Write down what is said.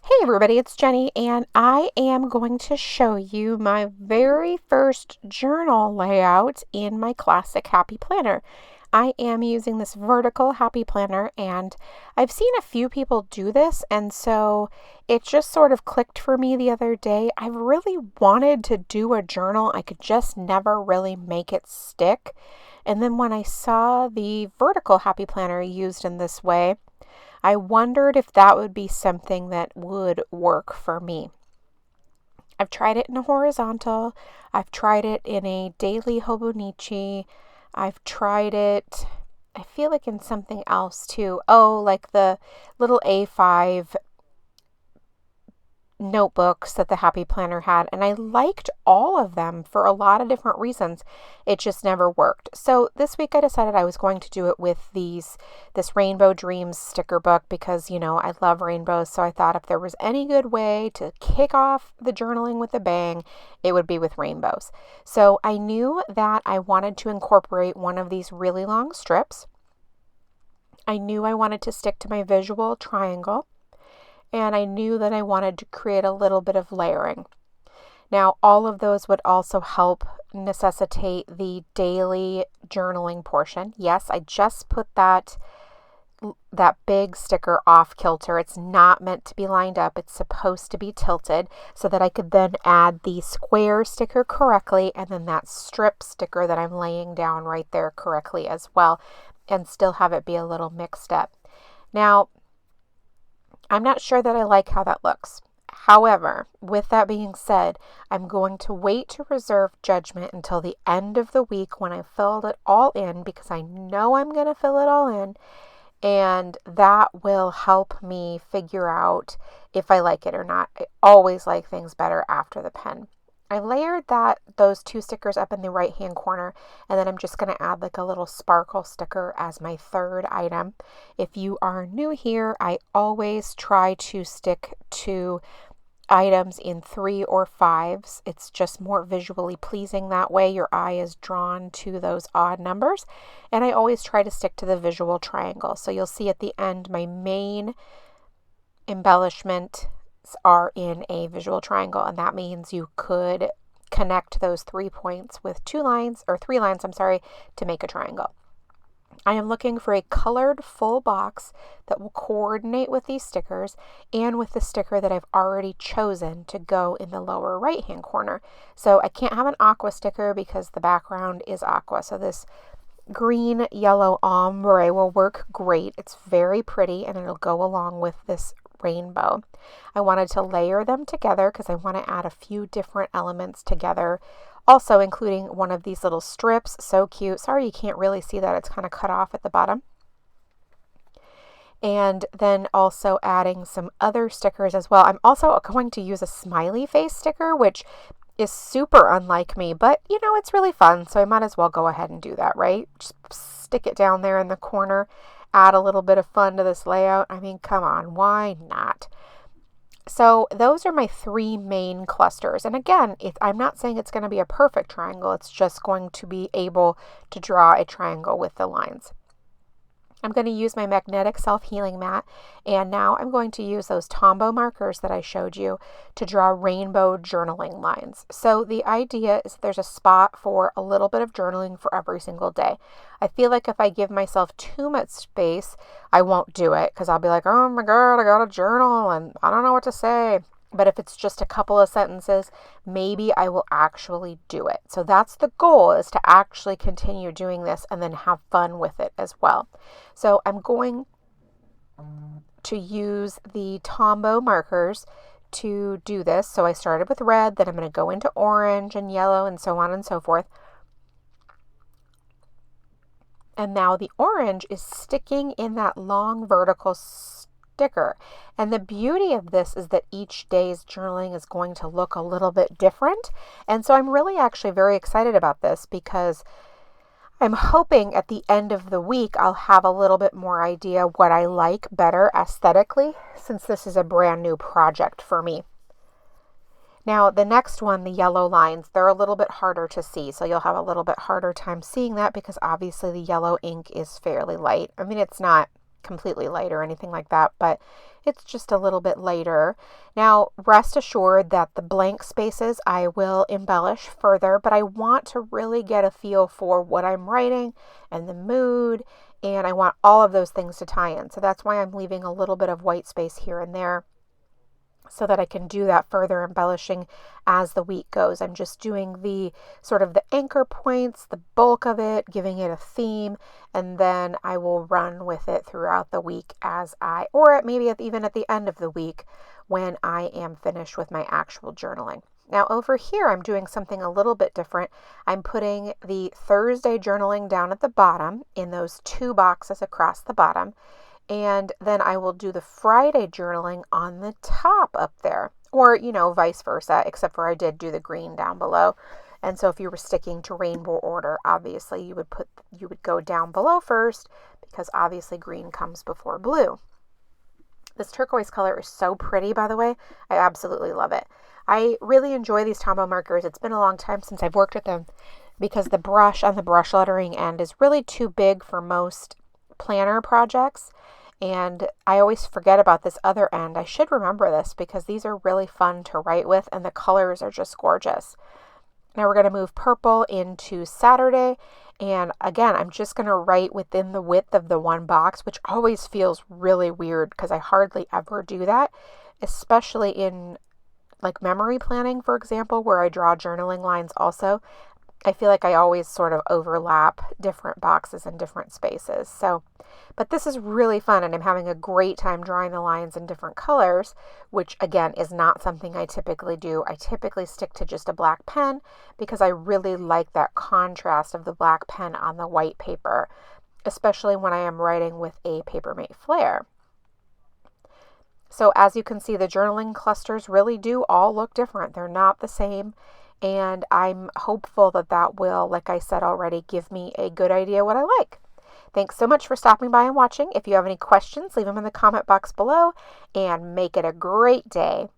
Hey everybody, it's Jenny, and I am going to show you my very first journal layout in my classic Happy Planner. I am using this vertical Happy Planner, and I've seen a few people do this, and so it just sort of clicked for me the other day. I really wanted to do a journal. I could just never really make it stick. And then when I saw the vertical Happy Planner used in this way, I wondered if that would be something that would work for me. I've tried it in a horizontal. I've tried it in a daily hobonichi. I've tried it, I feel like in something else too. Oh, like the little A5 notebooks that the Happy Planner had, and I liked all of them for a lot of different reasons. It just never worked. So this week I decided I was going to do it with this Rainbow Dreams sticker book because, I love rainbows. So I thought if there was any good way to kick off the journaling with a bang, it would be with rainbows. So I knew that I wanted to incorporate one of these really long strips. I knew I wanted to stick to my visual triangle, and I knew that I wanted to create a little bit of layering. Now, all of those would also help necessitate the daily journaling portion. Yes, I just put that big sticker off kilter. It's not meant to be lined up. It's supposed to be tilted so that I could then add the square sticker correctly and then that strip sticker that I'm laying down right there correctly as well, and still have it be a little mixed up. Now, I'm not sure that I like how that looks. However, with that being said, I'm going to wait to reserve judgment until the end of the week when I filled it all in, because I know I'm going to fill it all in, and that will help me figure out if I like it or not. I always like things better after the pen. I layered those two stickers up in the right hand corner, and then I'm just going to add like a little sparkle sticker as my third item. If you are new here, I always try to stick to items in 3 or 5s. It's just more visually pleasing that way. Your eye is drawn to those odd numbers, and I always try to stick to the visual triangle. So you'll see at the end my main embellishment are in a visual triangle, and that means you could connect those 3 points with 2 lines, or 3 lines, to make a triangle. I am looking for a colored full box that will coordinate with these stickers and with the sticker that I've already chosen to go in the lower right hand corner. So I can't have an aqua sticker because the background is aqua. So this green yellow ombre will work great. It's very pretty and it'll go along with this rainbow. I wanted to layer them together because I want to add a few different elements together, also including one of these little strips. So cute. Sorry you can't really see that. It's kind of cut off at the bottom. And then also adding some other stickers as well. I'm also going to use a smiley face sticker, which is super unlike me, but it's really fun. So I might as well go ahead and do that, right? Just stick it down there in the corner. Add a little bit of fun to this layout. I mean, come on, why not? So those are my 3 main clusters. And again, I'm not saying it's going to be a perfect triangle. It's just going to be able to draw a triangle with the lines. I'm going to use my magnetic self-healing mat, and now I'm going to use those Tombow markers that I showed you to draw rainbow journaling lines. So the idea is there's a spot for a little bit of journaling for every single day. I feel like if I give myself too much space, I won't do it because I'll be like, oh my God, I got a journal and I don't know what to say. But if it's just a couple of sentences, maybe I will actually do it. So that's the goal, is to actually continue doing this and then have fun with it as well. So I'm going to use the Tombow markers to do this. So I started with red, then I'm going to go into orange and yellow and so on and so forth. And now the orange is sticking in that long vertical sticker. And the beauty of this is that each day's journaling is going to look a little bit different. And so I'm really actually very excited about this because I'm hoping at the end of the week I'll have a little bit more idea what I like better aesthetically, since this is a brand new project for me. Now, the next one, the yellow lines, they're a little bit harder to see. So you'll have a little bit harder time seeing that because obviously the yellow ink is fairly light. I mean, it's not completely light or anything like that, but it's just a little bit lighter. Now, rest assured that the blank spaces I will embellish further, but I want to really get a feel for what I'm writing and the mood, and I want all of those things to tie in. So that's why I'm leaving a little bit of white space here and there, so that I can do that further embellishing as the week goes. I'm just doing the sort of the anchor points, the bulk of it, giving it a theme, and then I will run with it throughout the week or maybe even at the end of the week when I am finished with my actual journaling. Now over here, I'm doing something a little bit different. I'm putting the Thursday journaling down at the bottom in those 2 boxes across the bottom. And then I will do the Friday journaling on the top up there, or, vice versa, except for I did do the green down below. And so if you were sticking to rainbow order, obviously you would go down below first, because obviously green comes before blue. This turquoise color is so pretty, by the way. I absolutely love it. I really enjoy these Tombow markers. It's been a long time since I've worked with them, because the brush on the brush lettering end is really too big for most planner projects. And I always forget about this other end. I should remember this, because these are really fun to write with and the colors are just gorgeous. Now we're going to move purple into Saturday. And again, I'm just going to write within the width of the 1 box, which always feels really weird because I hardly ever do that, especially in like memory planning, for example, where I draw journaling lines also. I feel like I always sort of overlap different boxes and different spaces. But this is really fun, and I'm having a great time drawing the lines in different colors, which again is not something I typically do. I typically stick to just a black pen because I really like that contrast of the black pen on the white paper, especially when I am writing with a Papermate Flair. So as you can see, the journaling clusters really do all look different. They're not the same. And I'm hopeful that will, like I said already, give me a good idea what I like. Thanks so much for stopping by and watching. If you have any questions, leave them in the comment box below, and make it a great day.